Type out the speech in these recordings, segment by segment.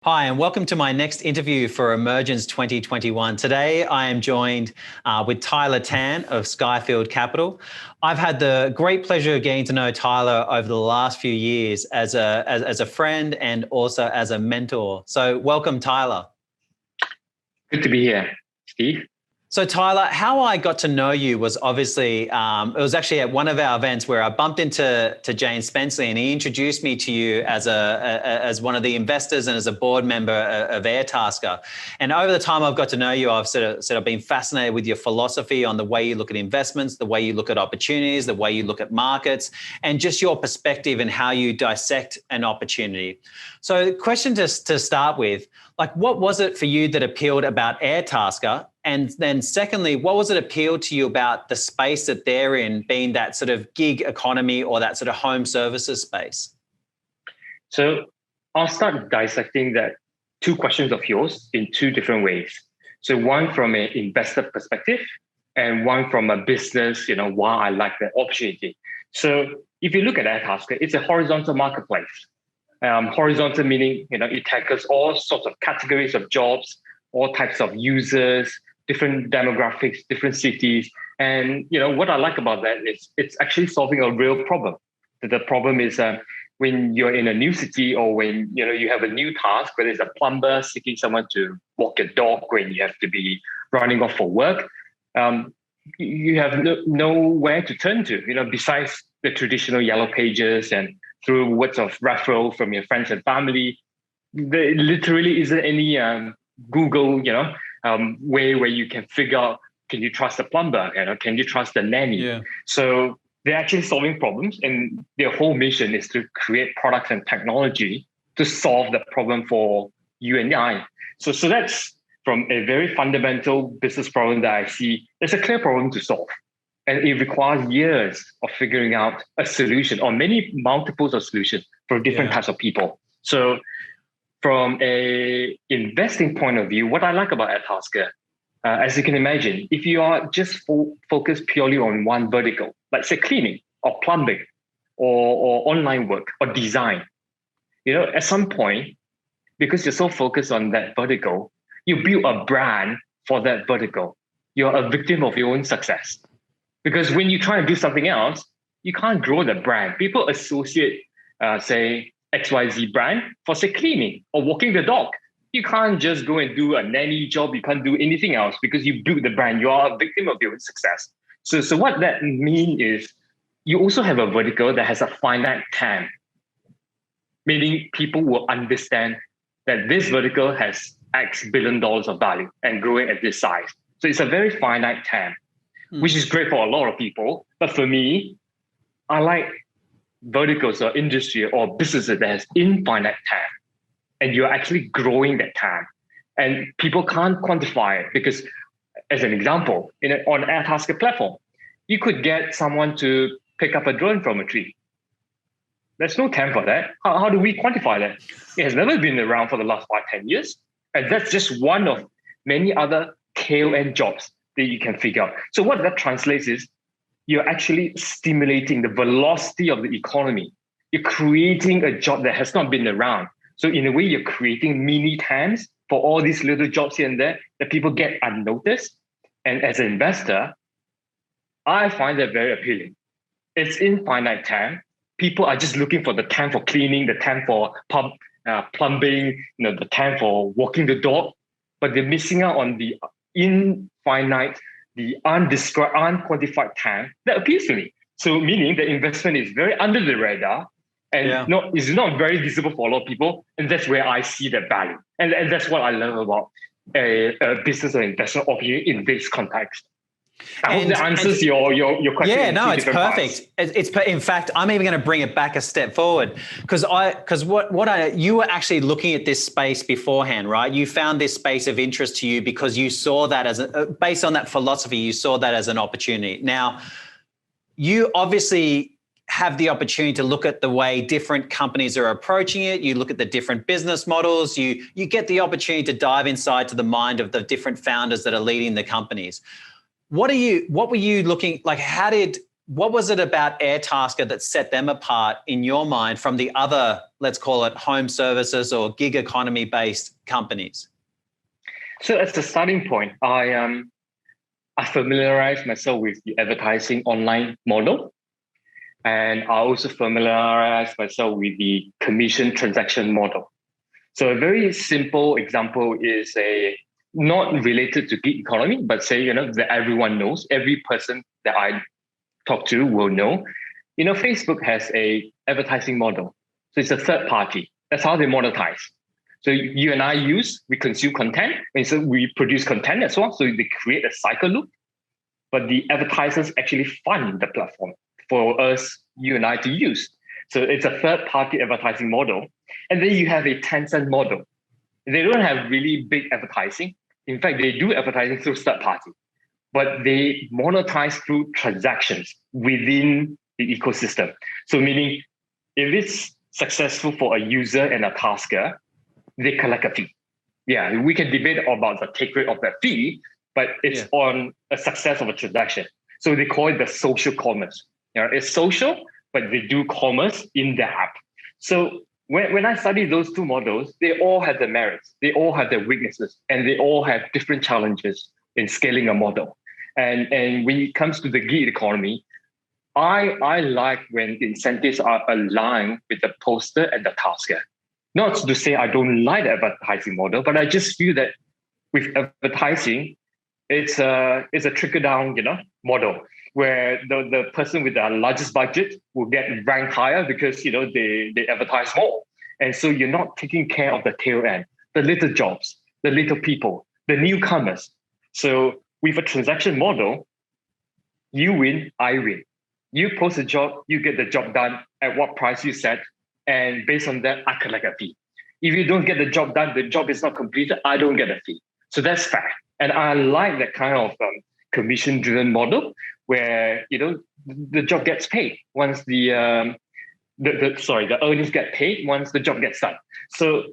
Hi, and welcome to my next interview for Emergence 2021. Today, I am joined with Tyler Tan of Skyfield Capital. I've had the great pleasure of getting to know Tyler over the last few years as a friend and also as a mentor. So welcome, Tyler. Good to be here, Steve. So Tyler, how I got to know you was obviously, it was actually at one of our events where I bumped into Jane Spenceley and he introduced me to you as one of the investors and as a board member of Airtasker. And over the time I've got to know you, I've said I've been fascinated with your philosophy on the way you look at investments, the way you look at opportunities, the way you look at markets, and just your perspective and how you dissect an opportunity. So the question to start with, like, what was it for you that appealed about Airtasker? And then secondly, what was it appealed to you about the space that they're in, being that sort of gig economy or that sort of home services space? So I'll start dissecting that two questions of yours in two different ways. So one from an investor perspective and one from a business, why I like the opportunity. So if you look at Airtasker, it's a horizontal marketplace. Horizontal meaning, it tackles all sorts of categories of jobs, all types of users, different demographics, different cities. And, what I like about that is it's actually solving a real problem. The problem is when you're in a new city or when, you have a new task, whether it's a plumber seeking someone to walk your dog when you have to be running off for work, you have nowhere to turn to, besides the traditional yellow pages and through words of referral from your friends and family. There literally isn't any Google, way where you can figure out, can you trust the plumber? Can you trust the nanny? Yeah. So they're actually solving problems, and their whole mission is to create products and technology to solve the problem for you and I. So that's from a very fundamental business problem that I see. It's a clear problem to solve. And it requires years of figuring out a solution or many multiples of solutions for different types of people. So from a investing point of view, what I like about Airtasker, as you can imagine, if you are just focused purely on one vertical, like say cleaning or plumbing or online work or design, at some point, because you're so focused on that vertical, you build a brand for that vertical. You're a victim of your own success. Because when you try to do something else, you can't grow the brand. People associate, say, XYZ brand for, say, cleaning or walking the dog. You can't just go and do a nanny job. You can't do anything else because you built the brand. You are a victim of your own success. So what that means is you also have a vertical that has a finite TAM, meaning people will understand that this vertical has X billion dollars of value and growing at this size. So it's a very finite TAM. Which is great for a lot of people. But for me, I like verticals or industry or businesses that has infinite TAM. And you're actually growing that TAM. And people can't quantify it because, as an example, on Airtasker platform, you could get someone to pick up a drone from a tree. There's no TAM for that. How do we quantify that? It has never been around for the last 5-10 years. And that's just one of many other tail end jobs that you can figure out. So what that translates is you're actually stimulating the velocity of the economy. You're creating a job that has not been around. So in a way, you're creating mini TAMs for all these little jobs here and there that people get unnoticed. And as an investor, I find that very appealing. It's infinite TAM. People are just looking for the TAM for cleaning, the TAM for plumbing, the TAM for walking the dog, but they're missing out on the infinite, the undescribed, unquantified TAM that appeals to me. So meaning the investment is very under the radar and is not very visible for a lot of people. And that's where I see the value. And that's what I love about a business or investment opportunity in this context. I hope that answers your question. Yeah, no, it's perfect. It's in fact, I'm even going to bring it back a step forward because you were actually looking at this space beforehand, right? You found this space of interest to you because you saw that as based on that philosophy, you saw that as an opportunity. Now, you obviously have the opportunity to look at the way different companies are approaching it. You look at the different business models. You get the opportunity to dive inside to the mind of the different founders that are leading the companies. What were you looking like? What was it about Airtasker that set them apart in your mind from the other, let's call it home services or gig economy based companies? So as a starting point, I familiarized myself with the advertising online model. And I also familiarized myself with the commission transaction model. So a very simple example is not related to gig economy, but say, that everyone knows, every person that I talk to will know. Facebook has a advertising model. So it's a third party. That's how they monetize. So you and I we consume content, and so we produce content as well. So they create a cycle loop, but the advertisers actually fund the platform for us, you and I to use. So it's a third party advertising model. And then you have a Tencent model. They don't have really big advertising. In fact, they do advertising through third party, but they monetize through transactions within the ecosystem. So meaning if it's successful for a user and a tasker, they collect a fee. Yeah, we can debate about the take rate of that fee, but it's on a success of a transaction. So they call it the social commerce. It's social, but they do commerce in the app. So when I study those two models, they all have their merits, they all have their weaknesses, and they all have different challenges in scaling a model. And when it comes to the gig economy, I like when the incentives are aligned with the poster and the tasker. Not to say I don't like the advertising model, but I just feel that with advertising, it's a trickle down, model where the person with the largest budget will get ranked higher because they advertise more. And so you're not taking care of the tail end, the little jobs, the little people, the newcomers. So with a transaction model, you win, I win. You post a job, you get the job done at what price you set. And based on that, I collect a fee. If you don't get the job done, the job is not completed, I don't get a fee. So that's fair. And I like that kind of commission-driven model where the job gets paid once the earnings get paid once the job gets done. So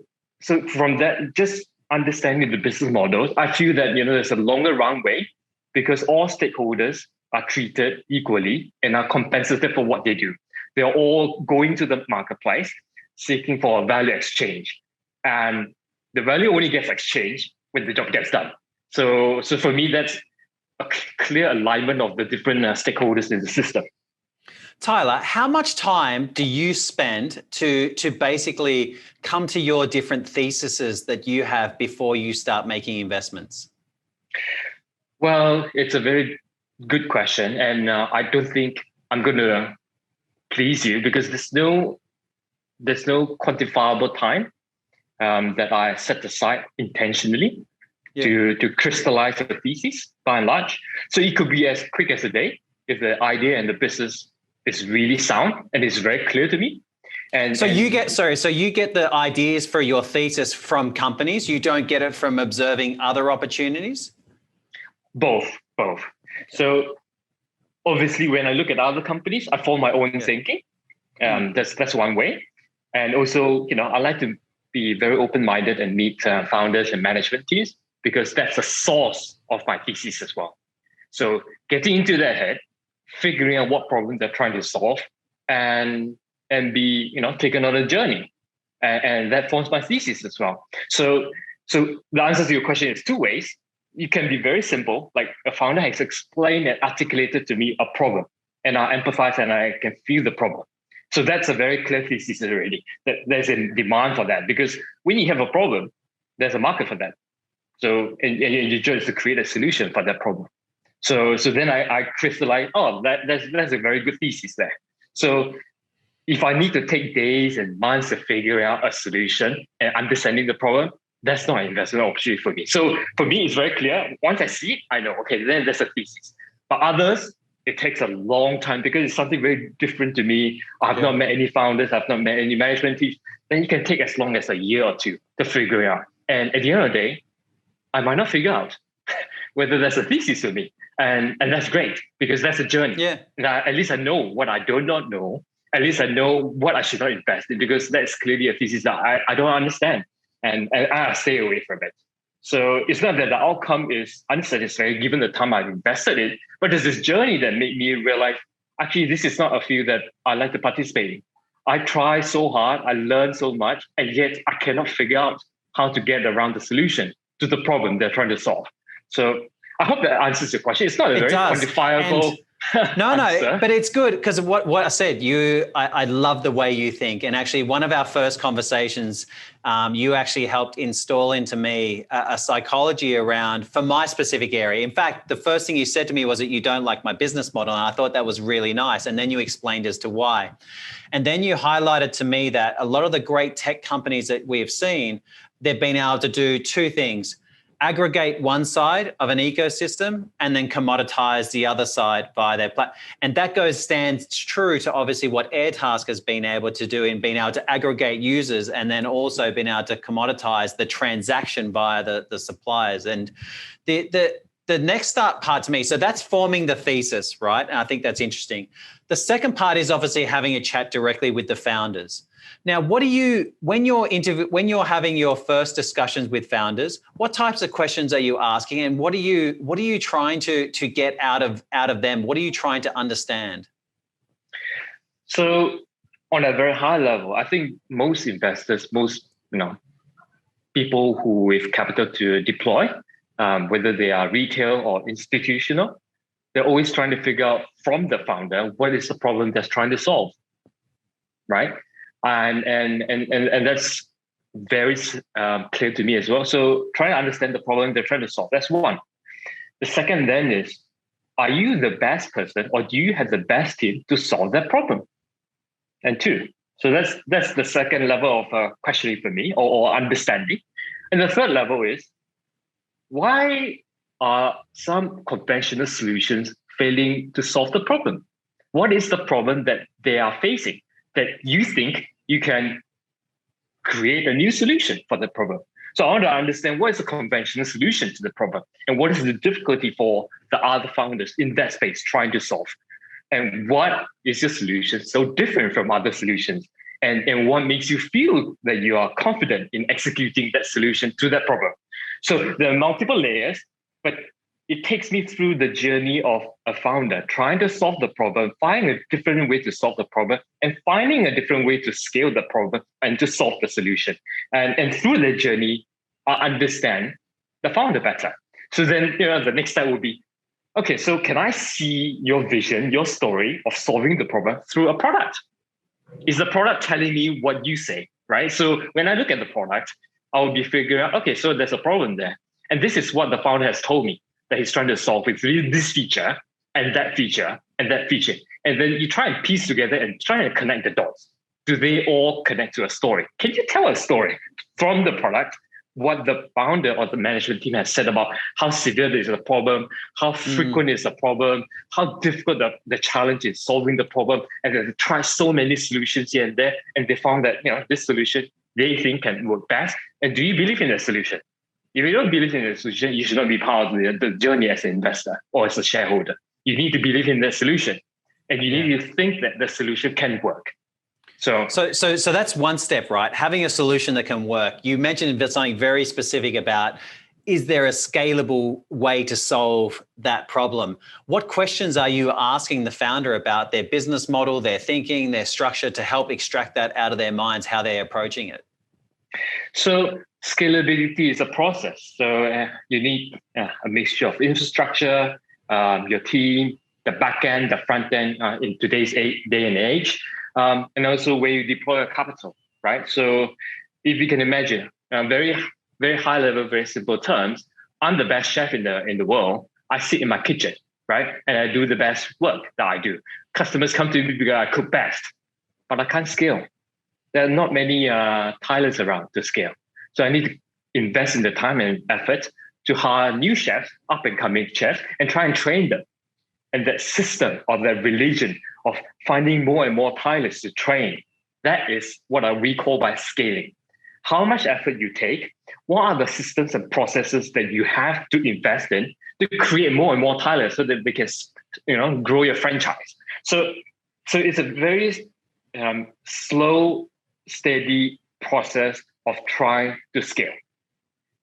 from that, just understanding the business models, I feel that there's a longer runway because all stakeholders are treated equally and are compensated for what they do. They're all going to the marketplace seeking for a value exchange, and the value only gets exchanged when the job gets done. So for me, that's a clear alignment of the different stakeholders in the system. Tyler, how much time do you spend to basically come to your different theses that you have before you start making investments? Well, it's a very good question, and I don't think I'm going to please you because there's no quantifiable time that I set aside intentionally to crystallize the thesis by and large. So it could be as quick as a day if the idea and the business is really sound and it's very clear to me. So you get the ideas for your thesis from companies. You don't get it from observing other opportunities? Both. So obviously, when I look at other companies, I form my own thinking. That's one way. And also, I like to be very open-minded and meet founders and management teams because that's the source of my thesis as well. So getting into their head, figuring out what problem they're trying to solve, and take another journey, and that forms my thesis as well. So the answer to your question is two ways. It can be very simple, like a founder has explained and articulated to me a problem, and I empathize and I can feel the problem. So that's a very clear thesis already. That there's a demand for that because when you have a problem, there's a market for that. So and your job is to create a solution for that problem. So then I crystallize. Oh, that's a very good thesis there. So if I need to take days and months to figure out a solution and understanding the problem, that's not an investment opportunity for me. So for me, it's very clear. Once I see it, I know, okay, then there's a thesis. But others, it takes a long time because it's something very different to me. I've not met any founders. I've not met any management teams. Then it can take as long as a year or two to figure it out. And at the end of the day, I might not figure out whether there's a thesis for me. And that's great because that's a journey. Yeah. Now, at least I know what I do not know. At least I know what I should not invest in because that's clearly a thesis that I don't understand. And I stay away from it. So it's not that the outcome is unsatisfying given the time I've invested in, but there's this journey that made me realize, actually, this is not a field that I like to participate in. I try so hard, I learn so much, and yet I cannot figure out how to get around the solution to the problem they're trying to solve. So I hope that answers your question. It's not a very quantifiable No, but it's good because what I said, I love the way you think. And actually, one of our first conversations, you actually helped install into me a psychology around for my specific area. In fact, the first thing you said to me was that you don't like my business model. And I thought that was really nice. And then you explained as to why. And then you highlighted to me that a lot of the great tech companies that we have seen, they've been able to do two things: aggregate one side of an ecosystem and then commoditize the other side via their platform. And that stands true to obviously what Airtasker has been able to do in being able to aggregate users and then also being able to commoditize the transaction via the suppliers. And the next part to me, so that's forming the thesis, right? And I think that's interesting. The second part is obviously having a chat directly with the founders. Now, when you're having your first discussions with founders, what types of questions are you asking, and what are you trying to get out of them? What are you trying to understand? So, on a very high level, I think most investors, most people who with capital to deploy, whether they are retail or institutional, they're always trying to figure out from the founder what is the problem that's trying to solve, right? And that's very clear to me as well. So try to understand the problem they're trying to solve. That's one. The second then is, are you the best person, or do you have the best team to solve that problem? And two. So that's the second level of questioning for me, or understanding. And the third level is, why are some conventional solutions failing to solve the problem? What is the problem that they are facing that you think you can create a new solution for the problem? So I want to understand, what is the conventional solution to the problem, and what is the difficulty for the other founders in that space trying to solve? And what is your solution so different from other solutions? And what makes you feel that you are confident in executing that solution to that problem? So there are multiple layers, but it takes me through the journey of a founder trying to solve the problem, finding a different way to solve the problem, and finding a different way to scale the problem and to solve the solution. And through the journey, I understand the founder better. So then, the next step will be, okay, so can I see your vision, your story of solving the problem through a product? Is the product telling me what you say, right? So when I look at the product, I'll be figuring out, okay, so there's a problem there. And this is what the founder has told me that he's trying to solve with this feature and that feature and that feature. And then you try and piece together and try and connect the dots. Do they all connect to a story? Can you tell a story from the product, what the founder or the management team has said about how severe is the problem, how frequent is the problem, how difficult the challenge is solving the problem, and they try so many solutions here and there, and they found that this solution they think can work best. And do you believe in the solution? If you don't believe in the solution, you should not be part of the journey as an investor or as a shareholder. You need to believe in the solution, and you need to think that the solution can work. So that's one step, right? Having a solution that can work. You mentioned something very specific about, is there a scalable way to solve that problem? What questions are you asking the founder about their business model, their thinking, their structure, to help extract that out of their minds, how they're approaching it? So scalability is a process. So you need a mixture of infrastructure, your team, the back end, the front end in today's day and age. And also where you deploy your capital, right? So if you can imagine, very, very high level, very simple terms, I'm the best chef in the world. I sit in my kitchen, right? And I do the best work that I do. Customers come to me because I cook best, but I can't scale. There are not many talents around to scale. So I need to invest in the time and effort to hire new chefs, up and coming chefs, and try and train them. And that system or that religion of finding more and more pilots to train, that is what we call by scaling. How much effort you take, what are the systems and processes that you have to invest in to create more and more pilots so that they can, grow your franchise. So it's a very slow, steady process of trying to scale,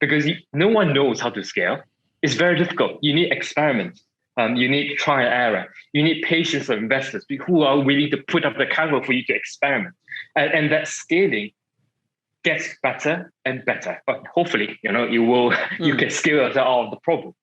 because no one knows how to scale. It's very difficult. You need experiments. You need trial and error. You need patience of investors who are willing to put up the capital for you to experiment. And that scaling gets better and better. But hopefully, you can scale yourself out of the problem.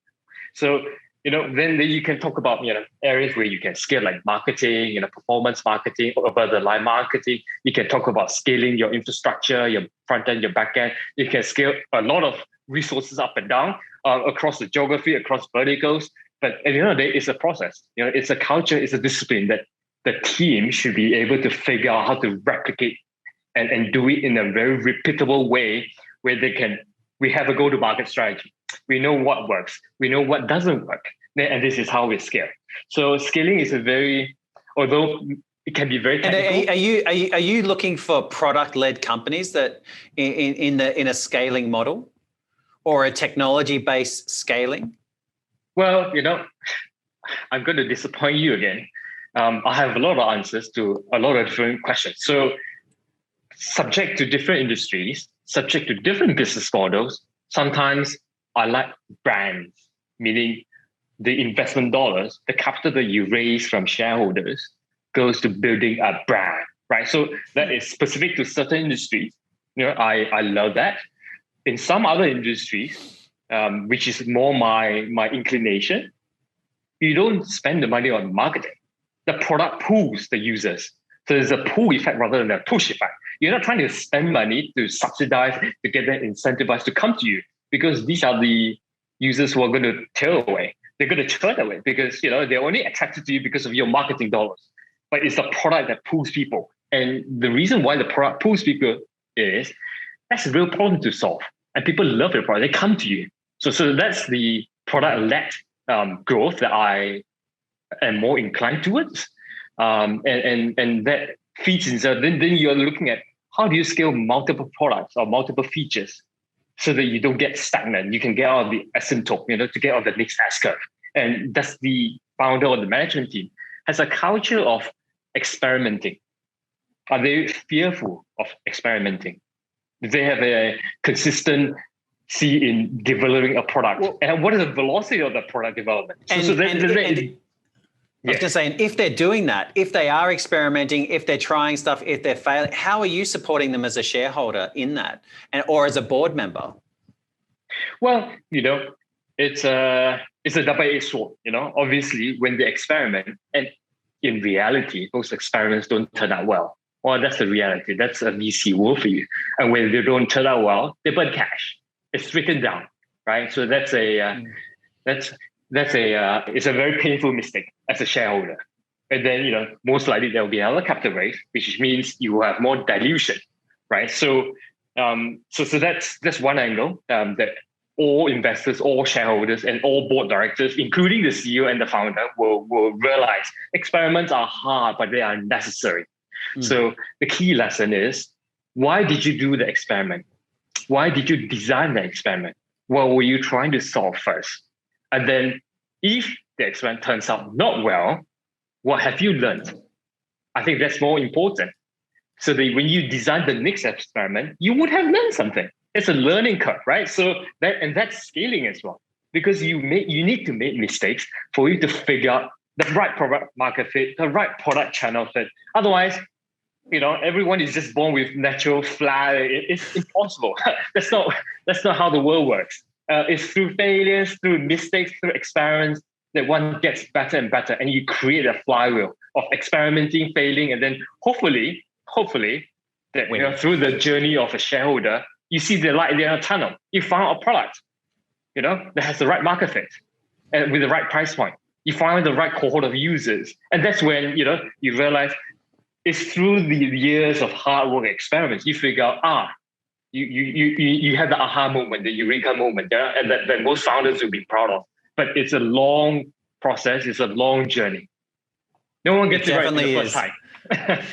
So, then you can talk about, areas where you can scale like marketing, performance marketing, or above the line marketing. You can talk about scaling your infrastructure, your front end, your back end. You can scale a lot of resources up and down across the geography, across verticals. But at the end of the day, it's a process. It's a culture, it's a discipline that the team should be able to figure out how to replicate and do it in a very repeatable way where we have a go-to-market strategy. We know what works. We know what doesn't work. And this is how we scale. So scaling is although it can be very technical. And are you looking for product-led companies that in a scaling model or a technology-based scaling? Well, I'm going to disappoint you again. I have a lot of answers to a lot of different questions. So subject to different industries, subject to different business models, sometimes I like brands, meaning the investment dollars, the capital that you raise from shareholders goes to building a brand, right? So that is specific to certain industries. I love that. In some other industries, which is more my inclination, you don't spend the money on marketing. The product pulls the users. So there's a pull effect rather than a push effect. You're not trying to spend money to subsidize, to get them incentivized to come to you, because these are the users who are going to tail away. They're going to churn away because they're only attracted to you because of your marketing dollars. But it's the product that pulls people. And the reason why the product pulls people is that's a real problem to solve. And people love your product. They come to you. So that's the product-led growth that I am more inclined towards. And that feeds into then you're looking at how do you scale multiple products or multiple features so that you don't get stagnant. You can get out of the asymptote, to get out of the next S-curve. And that's the founder or the management team has a culture of experimenting. Are they fearful of experimenting? Do they have a consistency in developing a product? And what is the velocity of the product development? I was going to say, and if they're doing that, if they are experimenting, if they're trying stuff, if they're failing, how are you supporting them as a shareholder in that, or as a board member? Well, it's a double-edged sword. Obviously, when they experiment, and in reality, those experiments don't turn out well. Well, that's the reality. That's a VC world for you. And when they don't turn out well, they burn cash. It's written down, right? So that's it's a very painful mistake as a shareholder. And then, most likely there will be another capital raise, which means you will have more dilution, right? So that's one angle that all investors, all shareholders, and all board directors, including the CEO and the founder, will realize experiments are hard, but they are necessary. So the key lesson is, why did you do the experiment? Why did you design the experiment? What were you trying to solve first? And then if the experiment turns out not well, what have you learned? I think that's more important. So that when you design the next experiment, you would have learned something. It's a learning curve, right? So that's scaling as well. Because you need to make mistakes for you to figure out the right product market fit, the right product channel fit. Otherwise, everyone is just born with natural flair. It's impossible. That's not how the world works. It's through failures, through mistakes, through experiments that one gets better and better, and you create a flywheel of experimenting, failing, and then hopefully that through the journey of a shareholder, you see the light in the tunnel. You found a product, that has the right market fit and with the right price point. You find the right cohort of users, and that's when you realize it's through the years of hard work experiments you figure out you have the aha moment, the eureka moment, and that most founders will be proud of. But it's a long process. It's a long journey. No one gets it right the first time.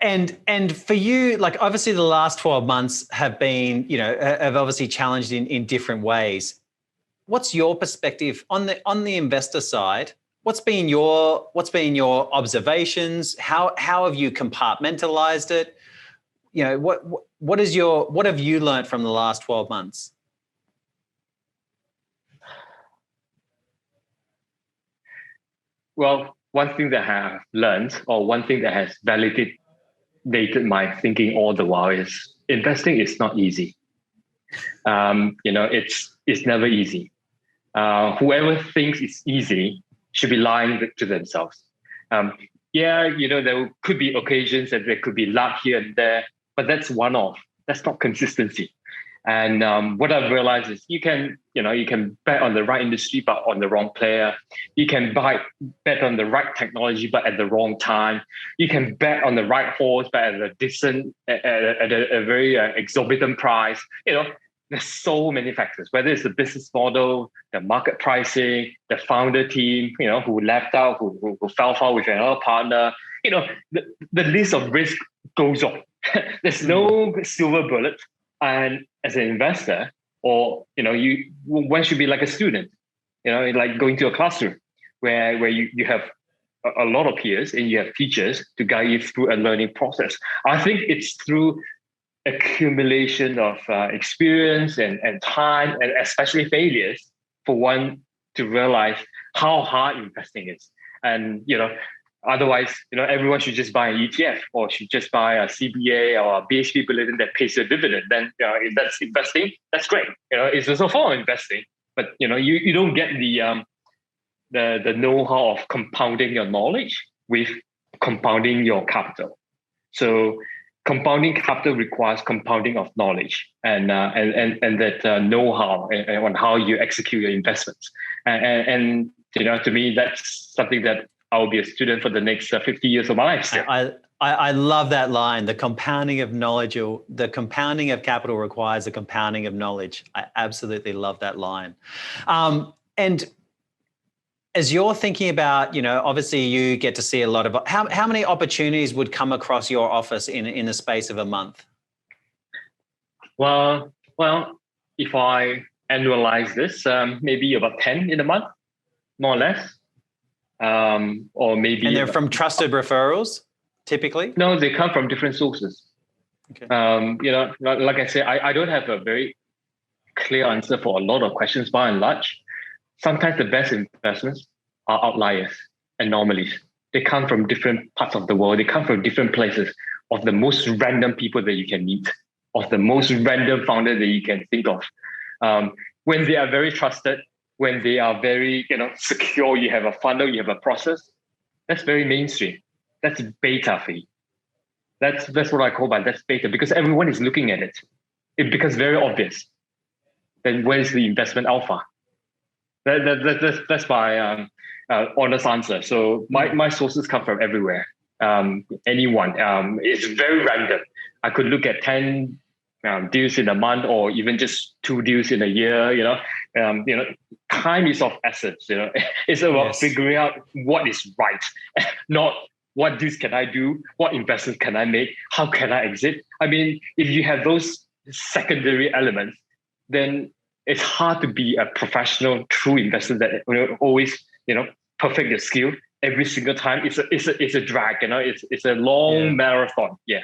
And for you, like obviously the last 12 months have been, have obviously challenged in different ways. What's your perspective on the investor side? What's been your observations? How have you compartmentalized it? What have you learned from the last 12 months? Well, one thing that I have learned, or one thing that has validated my thinking all the while, is investing is not easy. It's never easy. Whoever thinks it's easy should be lying to themselves. There could be occasions and there could be luck here and there, but that's one-off. That's not consistency. And what I've realized is you can bet on the right industry, but on the wrong player. You can bet on the right technology, but at the wrong time. You can bet on the right horse, but at a very exorbitant price. There's so many factors, whether it's the business model, the market pricing, the founder team, who left out, who fell foul with another partner. The list of risk goes on. There's no silver bullet. And as an investor, or one should be like a student, like going to a classroom where you have a lot of peers and you have teachers to guide you through a learning process. I think it's through accumulation of experience and time, and especially failures, for one to realize how hard investing is. And otherwise, everyone should just buy an ETF or should just buy a CBA or a BHP bulletin that pays a dividend. Then, if that's investing, that's great. It's also for investing, but you don't get the know-how of compounding your knowledge with compounding your capital. So compounding capital requires compounding of knowledge and that know-how on how you execute your investments. And to me, that's something that I will be a student for the next 50 years of my life. Still. I love that line. The compounding of knowledge, or the compounding of capital requires the compounding of knowledge. I absolutely love that line. And as you're thinking about, obviously you get to see a lot of, how many opportunities would come across your office in the space of a month? Well, if I annualize this, maybe about 10 in a month, more or less. Or maybe. And they're from trusted referrals, typically? No, they come from different sources. Okay. Like I said, I don't have a very clear answer for a lot of questions by and large. Sometimes the best investments are outliers, anomalies. They come from different parts of the world. They come from different places, of the most random people that you can meet, of the most random founder that you can think of. When they are very trusted, when they are very, secure, you have a funnel, you have a process, that's very mainstream. That's beta for you. That's what I call that's beta, because everyone is looking at it. It becomes very obvious. Then where's the investment alpha? That's my honest answer. So my sources come from everywhere. Anyone. It's very random. I could look at 10 deals in a month, or even just 2 deals in a year. Time is of essence. It's about figuring out what is right, not what deals can I do, what investments can I make, how can I exit. I mean, if you have those secondary elements, then it's hard to be a professional, true investor that always, perfect your skill every single time. It's a drag, it's a long marathon. Yeah.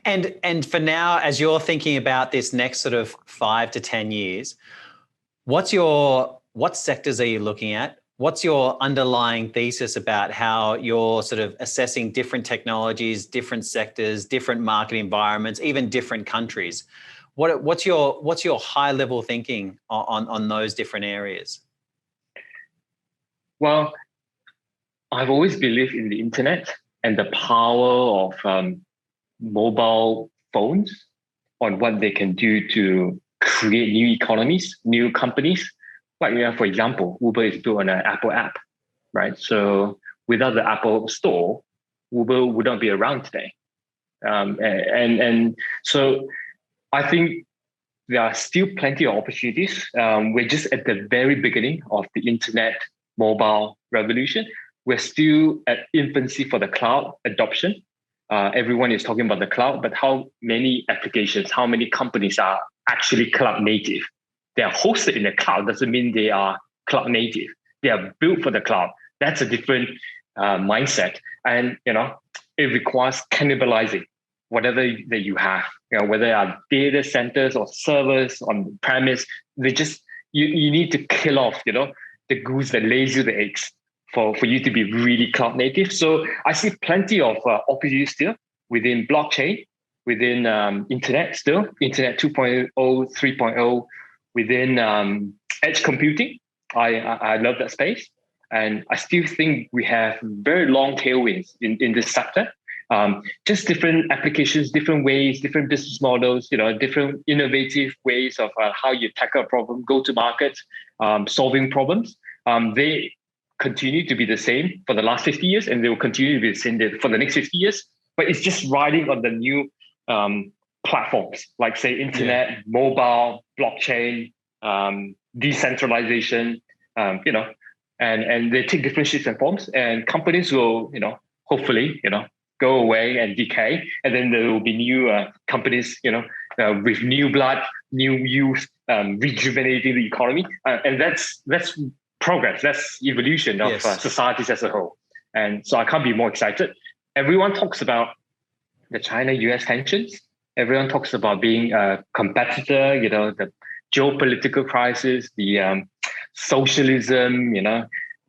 And for now, as you're thinking about this next sort of 5 to 10 years, what sectors are you looking at? What's your underlying thesis about how you're sort of assessing different technologies, different sectors, different market environments, even different countries? What's your high level thinking on those different areas? Well, I've always believed in the internet and the power of mobile phones on what they can do to create new economies, new companies. Like, for example, Uber is built on an Apple app, right? So without the Apple Store, Uber would not be around today. And so I think there are still plenty of opportunities. We're just at the very beginning of the internet mobile revolution. We're still at infancy for the cloud adoption. Everyone is talking about the cloud, but how many applications, how many companies are actually cloud native? They are hosted in the cloud doesn't mean they are cloud native. They are built for the cloud. That's a different mindset. And, it requires cannibalizing whatever that you have, whether they are data centers or servers on premise. They just, you need to kill off, the goose that lays you the eggs for you to be really cloud native. So I see plenty of opportunities still within blockchain, within internet still, internet 2.0, 3.0, within edge computing. I love that space. And I still think we have very long tailwinds in this sector. Just different applications, different ways, different business models, different innovative ways of how you tackle a problem, go to market, solving problems. They continue to be the same for the last 50 years, and they will continue to be the same for the next 50 years. But it's just riding on the new platforms, like say internet, mobile, blockchain, decentralization, and they take different shapes and forms, and companies will, hopefully, go away and decay, and then there will be new companies, with new blood, new youth, rejuvenating the economy, and that's progress. That's evolution of societies as a whole. And so I can't be more excited. Everyone talks about the China-US tensions. Everyone talks about being a competitor. The geopolitical crisis, the socialism,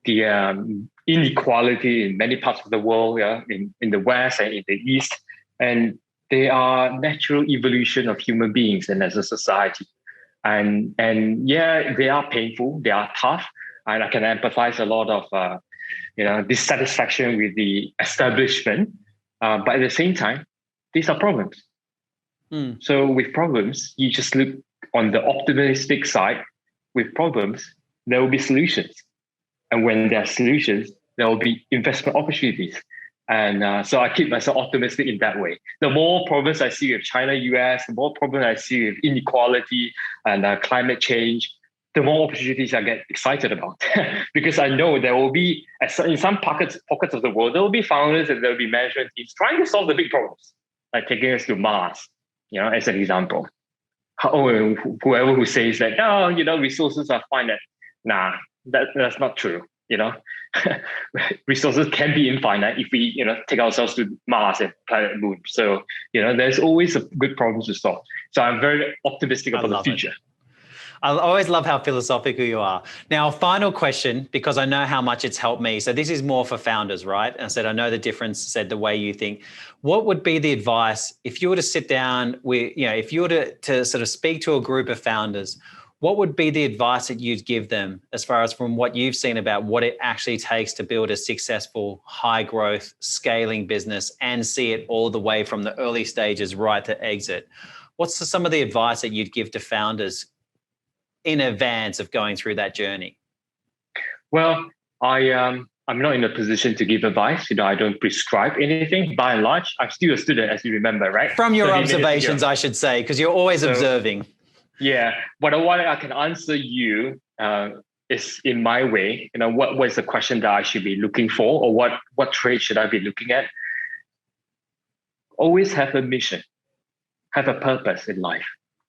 the inequality in many parts of the world, in the West and in the East. And they are natural evolution of human beings and as a society. And they are painful, they are tough. And I can empathize a lot of, dissatisfaction with the establishment. But at the same time, these are problems. So with problems, you just look on the optimistic side. With problems, there will be solutions. And when there are solutions, there will be investment opportunities. And so I keep myself optimistic in that way. The more problems I see with China, US, the more problems I see with inequality and climate change, the more opportunities I get excited about. Because I know there will be, in some pockets of the world, there will be founders and there will be management teams trying to solve the big problems, like taking us to Mars, as an example. Whoever who says that, resources are finite. Nah, that's not true. Resources can be infinite if we, take ourselves to Mars and planet Moon. So, there's always a good problem to solve. So I'm very optimistic about the future. I always love how philosophical you are. Now, final question, because I know how much it's helped me. So this is more for founders, right? And I said, I know the difference, said the way you think. What would be the advice if you were to sit down with, if you were to sort of speak to a group of founders, what would be the advice that you'd give them as far as from what you've seen about what it actually takes to build a successful, high growth, scaling business and see it all the way from the early stages right to exit? What's some of the advice that you'd give to founders in advance of going through that journey? Well, I'm not in a position to give advice. I don't prescribe anything. By and large, I'm still a student, as you remember, right? From your observations, I should say, because you're always observing. Yeah, but what I can answer you is in my way. What was the question that I should be looking for, or what trade should I be looking at? Always have a mission, have a purpose in life.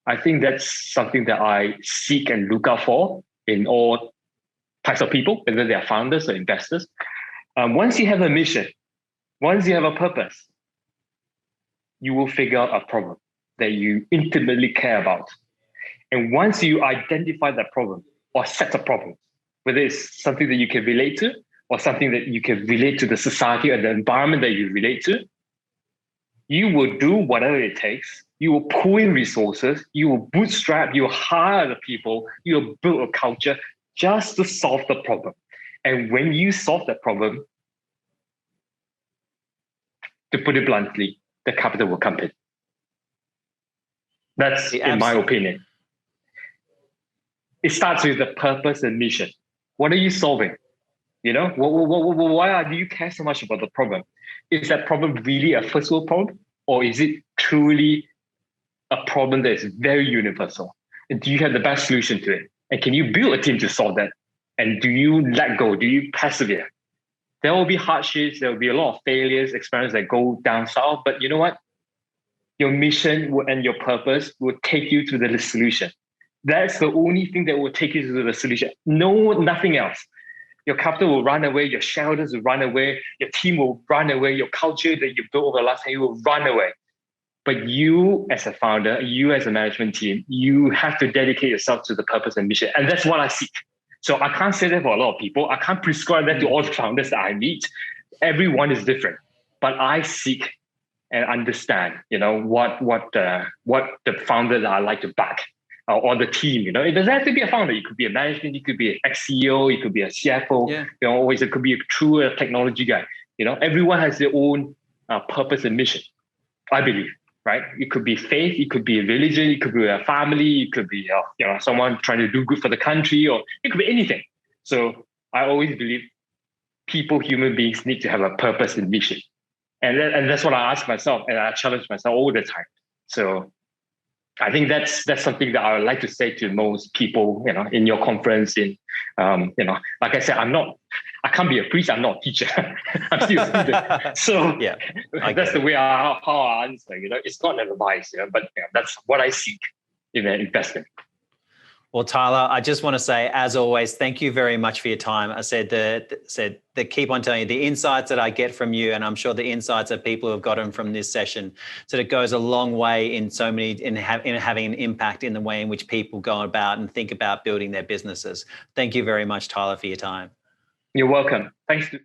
I think that's something that I seek and look out for in all types of people, whether they are founders or investors. Once you have a mission, once you have a purpose, you will figure out a problem that you intimately care about. And once you identify that problem or set of problems, whether it's something that you can relate to or something that you can relate to the society or the environment that you relate to, you will do whatever it takes. You will pull in resources, you will bootstrap, you will hire the people, you will build a culture just to solve the problem. And when you solve that problem, to put it bluntly, the capital will come in. That's in my opinion. It starts with the purpose and mission. What are you solving? Why do you care so much about the problem? Is that problem really a first world problem? Or is it truly a problem that is very universal? And do you have the best solution to it? And can you build a team to solve that? And do you let go? Do you persevere? There will be hardships. There will be a lot of failures, experiments that go down south. But you know what? Your mission and your purpose will take you to the solution. That's the only thing that will take you to the solution. Nothing else. Your capital will run away. Your shareholders will run away. Your team will run away. Your culture that you built over the last 10 years will run away. But you as a founder, you as a management team, you have to dedicate yourself to the purpose and mission. And that's what I seek. So I can't say that for a lot of people. I can't prescribe that to all the founders that I meet. Everyone is different, but I seek and understand, what the founder that I like to back, or the team. It doesn't have to be a founder. It could be a management. It could be an ex-CEO. It could be a CFO. Yeah. Or it could be a true technology guy. Everyone has their own purpose and mission, I believe. Right? It could be faith. It could be a religion. It could be a family. It could be someone trying to do good for the country, or it could be anything. So I always believe human beings need to have a purpose and mission. And that's what I ask myself, and I challenge myself all the time. So I think that's something that I would like to say to most people, in your conference. Like I said, I can't be a priest. I'm not a teacher. I'm still a student. So yeah, that's the way how I answer. It's not an advice, but that's what I seek in an investment. Well, Tyler, I just want to say, as always, thank you very much for your time. I said keep on telling you the insights that I get from you, and I'm sure the insights that people have gotten from this session. So it goes a long way in having an impact in the way in which people go about and think about building their businesses. Thank you very much, Tyler, for your time. You're welcome. Thanks.